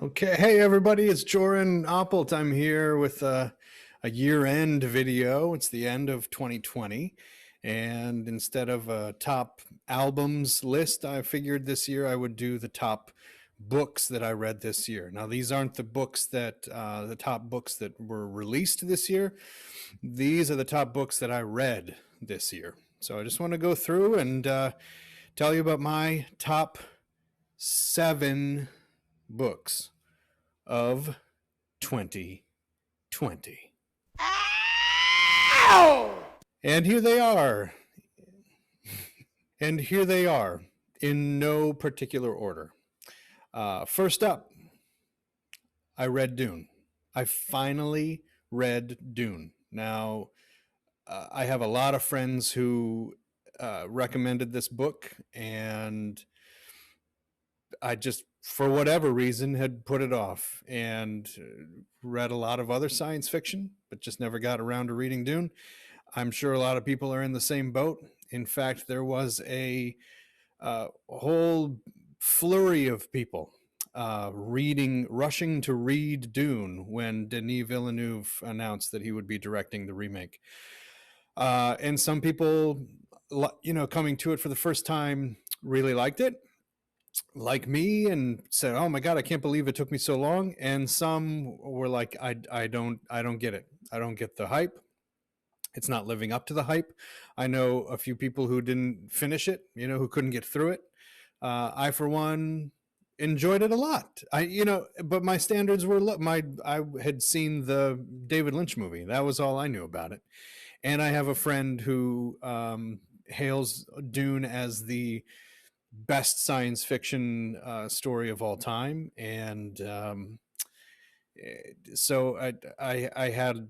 Okay, hey everybody, it's Joran Oppelt. I'm here with a year-end video. It's the end of 2020, and instead of a top albums list, I figured this year I would do the top books that I read this year. Now, these aren't the top books that were released this year. These are the top books that I read this year. So I just want to go through and tell you about my top 7 books of 2020. Ow! And here they are. And here they are in no particular order. First up, I read Dune. I finally read Dune. Now, I have a lot of friends who recommended this book, and I just, for whatever reason, had put it off and read a lot of other science fiction, but just never got around to reading Dune. I'm sure a lot of people are in the same boat. In fact, there was a whole flurry of people rushing to read Dune when Denis Villeneuve announced that he would be directing the remake. And some people, coming to it for the first time, really liked it, like me, and said, "Oh my God, I can't believe it took me so long." And some were like, I don't get it. I don't get the hype. It's not living up to the hype. I know a few people who didn't finish it, who couldn't get through it. I, for one, enjoyed it a lot. But my standards were I had seen the David Lynch movie. That was all I knew about it. And I have a friend who hails Dune as the best science fiction story of all time, and so I had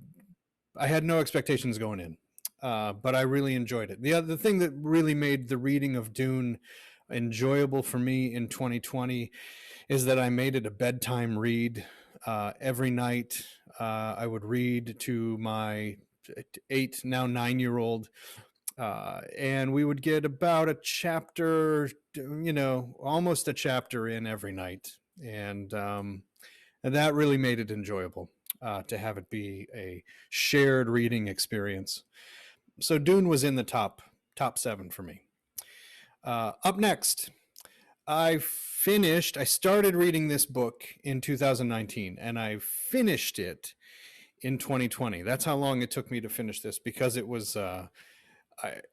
no expectations going in, but I really enjoyed it. The other thing that really made the reading of Dune enjoyable for me in 2020 is that I made it a bedtime read. Every night, I would read to my 8, now 9-year-old, and we would get about a chapter, almost a chapter in every night, and that really made it enjoyable to have it be a shared reading experience. So Dune was in the top 7 for me. Up next, I started reading this book in 2019, and I finished it in 2020. That's how long it took me to finish this, because it was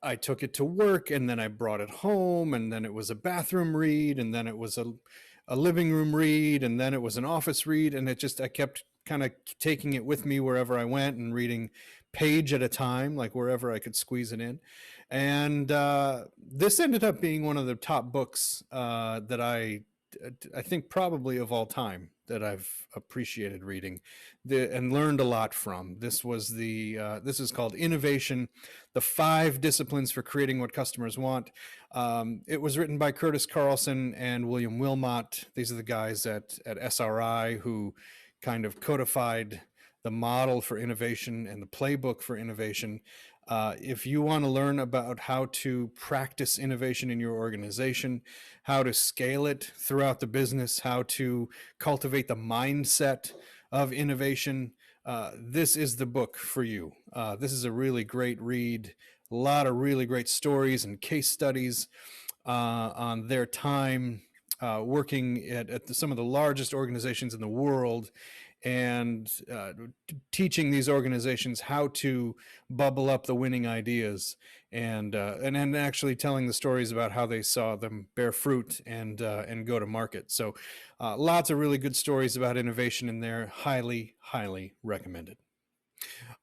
I took it to work, and then I brought it home, and then it was a bathroom read, and then it was a living room read, and then it was an office read, and I kept kind of taking it with me wherever I went and reading page at a time, like wherever I could squeeze it in. And this ended up being one of the top books that I think probably of all time that I've appreciated reading and learned a lot from. This is called Innovation: The 5 Disciplines for Creating What Customers Want. It was written by Curtis Carlson and William Wilmot. These are the guys at SRI who kind of codified the model for innovation and the playbook for innovation. If you want to learn about how to practice innovation in your organization, how to scale it throughout the business, how to cultivate the mindset of innovation, this is the book for you. This is a really great read. A lot of really great stories and case studies on their time working at some of the largest organizations in the world, and teaching these organizations how to bubble up the winning ideas, and actually telling the stories about how they saw them bear fruit and go to market. So lots of really good stories about innovation in there. Highly, highly recommended.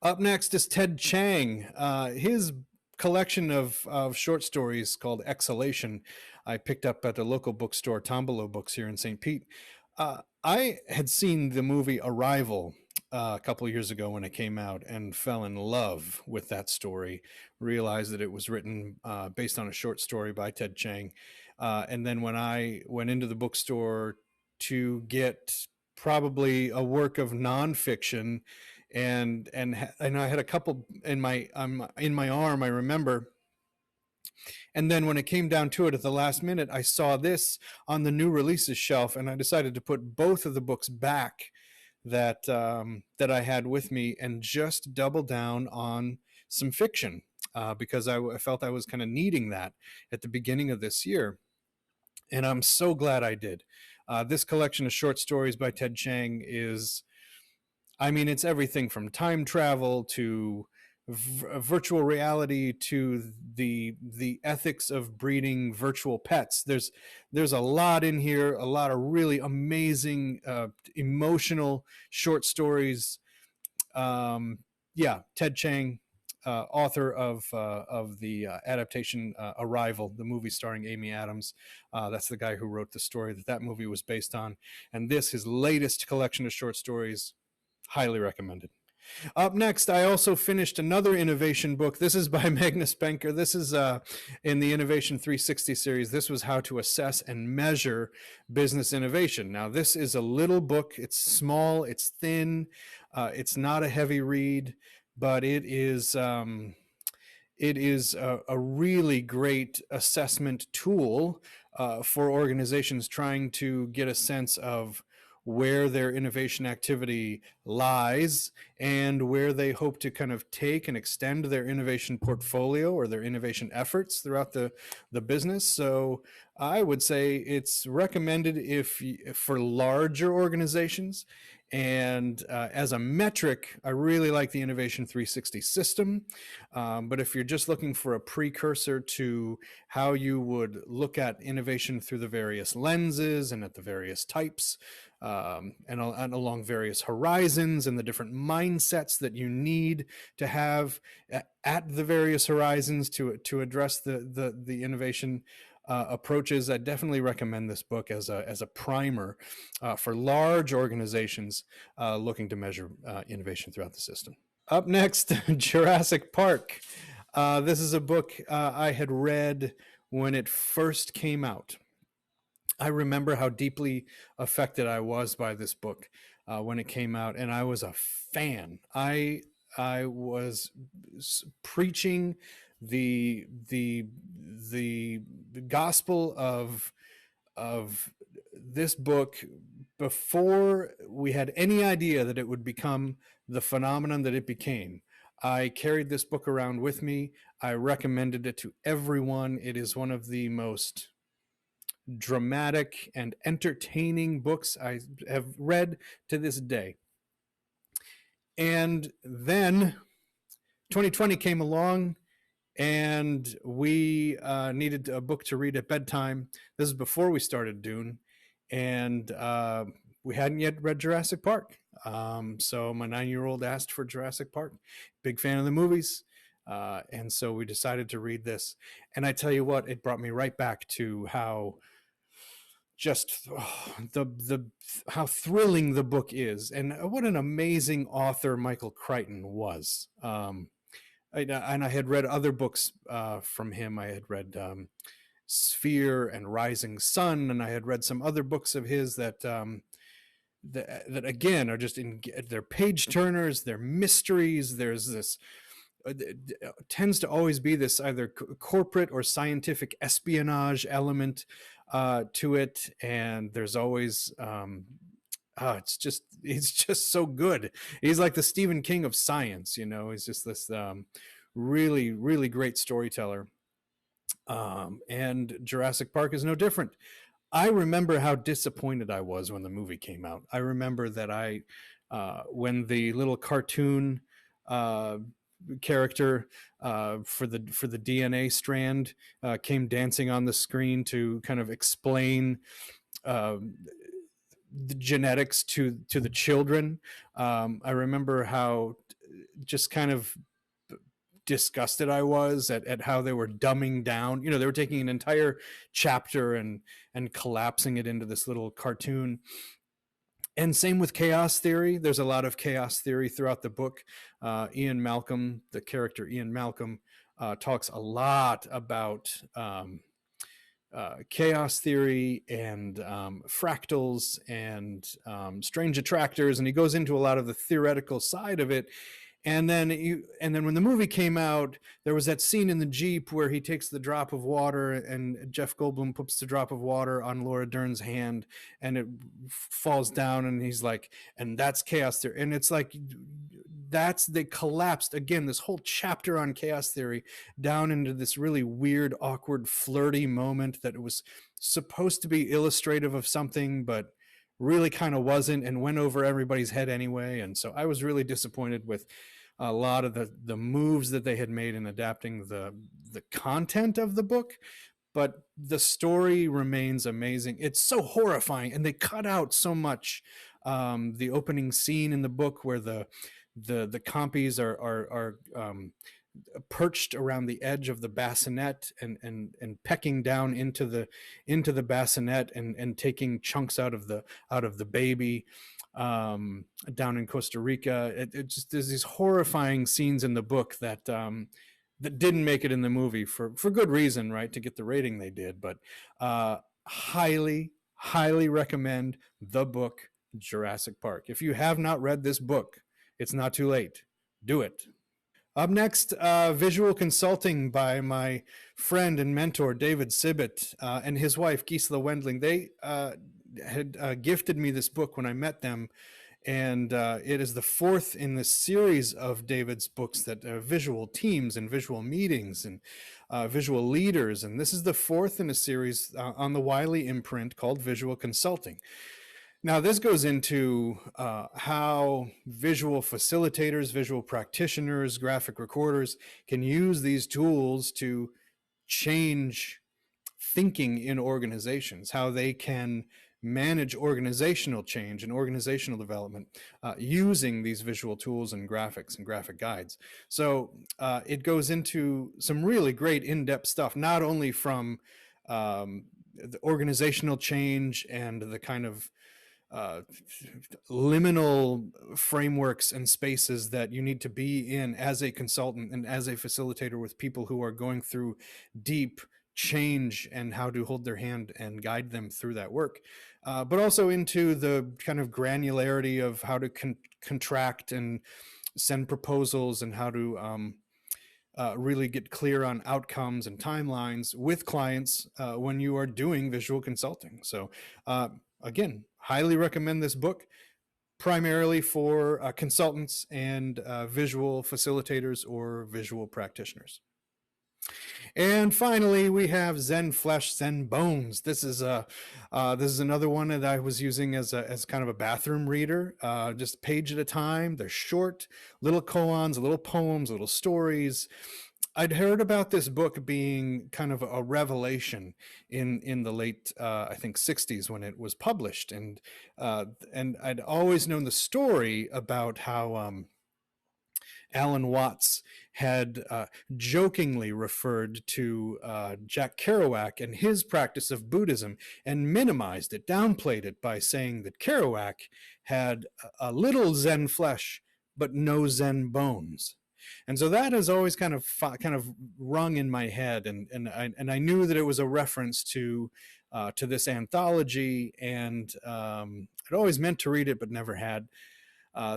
Up next is Ted Chiang. His collection of short stories called Exhalation, I picked up at the local bookstore, Tombolo Books, here in St. Pete. I had seen the movie Arrival a couple of years ago when it came out, and fell in love with that story. Realized that it was written based on a short story by Ted Chiang. And then when I went into the bookstore to get probably a work of nonfiction, and I had a couple in my arm, I remember, And then when it came down to it at the last minute, I saw this on the new releases shelf, and I decided to put both of the books back that that I had with me and just double down on some fiction, because I felt I was kind of needing that at the beginning of this year. And I'm so glad I did. This collection of short stories by Ted Chiang is, I mean, it's everything from time travel to virtual reality to the ethics of breeding virtual pets. There's a lot in here, a lot of really amazing, emotional short stories. Yeah, Ted Chiang, author of the adaptation Arrival, the movie starring Amy Adams. That's the guy who wrote the story that movie was based on. And this, his latest collection of short stories, highly recommended. Up next, I also finished another innovation book. This is by Magnus Penker. This is in the Innovation 360 series. This was how to assess and measure business innovation. Now, this is a little book. It's small, it's thin, it's not a heavy read, but it is a really great assessment tool for organizations trying to get a sense of where their innovation activity lies and where they hope to kind of take and extend their innovation portfolio or their innovation efforts throughout the business. So I would say it's recommended for larger organizations. And as a metric, I really like the Innovation 360 system. But if you're just looking for a precursor to how you would look at innovation through the various lenses and at the various types, and along various horizons and the different mindsets that you need to have at the various horizons to address the innovation approaches, I definitely recommend this book as a primer for large organizations looking to measure innovation throughout the system. Up next, Jurassic Park. This is a book I had read when it first came out. I remember how deeply affected I was by this book when it came out, and I was a fan. I was preaching the gospel of this book before we had any idea that it would become the phenomenon that it became. I carried this book around with me. I recommended it to everyone. It is one of the most dramatic and entertaining books I have read to this day. And then 2020 came along, and we needed a book to read at bedtime. This is before we started Dune, and we hadn't yet read Jurassic Park. So my 9-year-old asked for Jurassic Park. Big fan of the movies. And so we decided to read this. And I tell you what, it brought me right back to how how thrilling the book is, and what an amazing author Michael Crichton was. And I had read other books from him. I had read Sphere and Rising Sun, and I had read some other books of his that again are just they're page turners, they're mysteries. There's this tends to always be this either corporate or scientific espionage element to it, and there's always it's just so good. He's like the Stephen King of science, you know. He's just this really, really great storyteller. And Jurassic Park is no different. I remember how disappointed I was when the movie came out. I remember that when the little cartoon character for the DNA strand came dancing on the screen to kind of explain the genetics to the children. I remember how just kind of disgusted I was at how they were dumbing down. You know, they were taking an entire chapter and collapsing it into this little cartoon. And same with chaos theory. There's a lot of chaos theory throughout the book. Ian Malcolm, the character Ian Malcolm, talks a lot about chaos theory and fractals and strange attractors, and he goes into a lot of the theoretical side of it. And then when the movie came out, there was that scene in the Jeep where he takes the drop of water, and Jeff Goldblum puts the drop of water on Laura Dern's hand, and it falls down, and he's like, and that's chaos theory. And it's like, they collapsed again this whole chapter on chaos theory down into this really weird, awkward, flirty moment that it was supposed to be illustrative of something, but really kind of wasn't, and went over everybody's head anyway. And so I was really disappointed with a lot of the moves that they had made in adapting the content of the book. But the story remains amazing. It's so horrifying, and they cut out so much. The opening scene in the book where the compies are perched around the edge of the bassinet and pecking down into the bassinet and taking chunks out of the baby down in Costa Rica. It just, there's these horrifying scenes in the book that that didn't make it in the movie for good reason, right? To get the rating they did. But highly recommend the book Jurassic Park. If you have not read this book, it's not too late. Do it. Up next, visual consulting by my friend and mentor, David Sibbet, and his wife, Gisela Wendling. They had gifted me this book when I met them, and it is the fourth in the series of David's books that visual teams and visual meetings and visual leaders. And this is the fourth in a series on the Wiley imprint called Visual Consulting. Now, this goes into how visual facilitators, visual practitioners, graphic recorders can use these tools to change thinking in organizations, how they can manage organizational change and organizational development using these visual tools and graphics and graphic guides. So it goes into some really great in-depth stuff, not only from the organizational change and the kind of liminal frameworks and spaces that you need to be in as a consultant and as a facilitator with people who are going through deep change, and how to hold their hand and guide them through that work, but also into the kind of granularity of how to contract and send proposals, and how to really get clear on outcomes and timelines with clients when you are doing visual consulting. So again, highly recommend this book, primarily for consultants and visual facilitators or visual practitioners. And finally, we have Zen Flesh, Zen Bones. This is another one that I was using as kind of a bathroom reader, just page at a time. They're short, little koans, little poems, little stories. I'd heard about this book being kind of a revelation in the late, I think, 60s when it was published, and I'd always known the story about how Alan Watts had jokingly referred to Jack Kerouac and his practice of Buddhism, and minimized it, downplayed it by saying that Kerouac had a little Zen flesh but no Zen bones. And so that has always kind of rung in my head, and I knew that it was a reference to this anthology, and I'd always meant to read it but never had.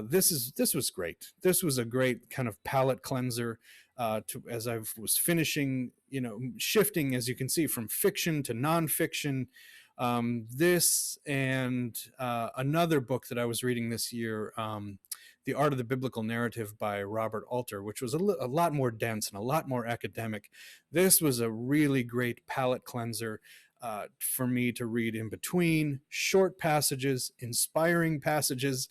This was great. This was a great kind of palate cleanser as I was finishing, shifting, as you can see, from fiction to nonfiction. This and another book that I was reading this year, The Art of the Biblical Narrative by Robert Alter, which was a lot more dense and a lot more academic. This was a really great palate cleanser for me to read in between, short passages, inspiring passages,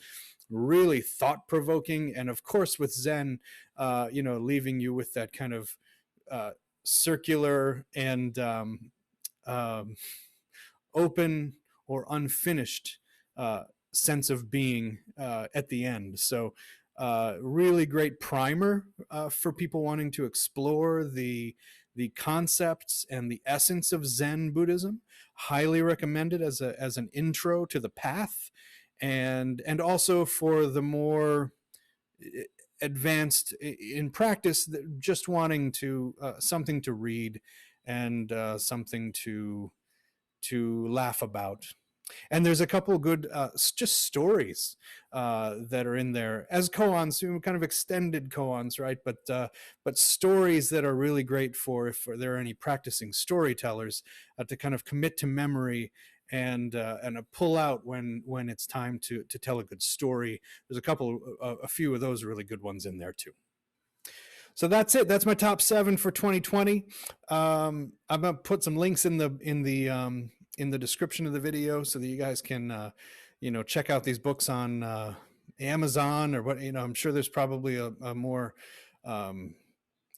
really thought-provoking, and of course with Zen, leaving you with that kind of circular and open or unfinished sense of being at the end. So really great primer for people wanting to explore the concepts and the essence of Zen Buddhism. Highly recommended as an intro to the path, and also for the more advanced in practice, just wanting to something to read and something to laugh about And there's a couple of good just stories that are in there as koans, kind of extended koans, right? But stories that are really great for if there are any practicing storytellers to kind of commit to memory and pull out when it's time to tell a good story. There's a few of those really good ones in there too. So that's it. That's my top 7 for 2020. I'm gonna put some links in the description of the video so that you guys can check out these books on Amazon or what. I'm sure there's probably a more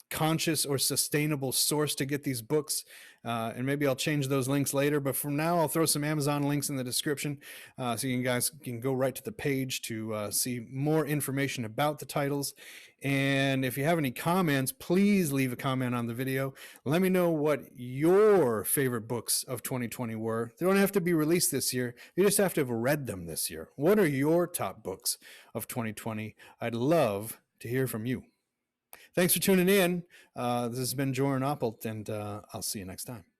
conscious or sustainable source to get these books, and maybe I'll change those links later, but for now I'll throw some Amazon links in the description so you guys can go right to the page to see more information about the titles. And if you have any comments, please leave a comment on the video. Let me know what your favorite books of 2020 were. They don't have to be released this year, you just have to have read them this year. What are your top books of 2020? I'd love to hear from you. Thanks for tuning in. This has been Joran Oppelt, and I'll see you next time.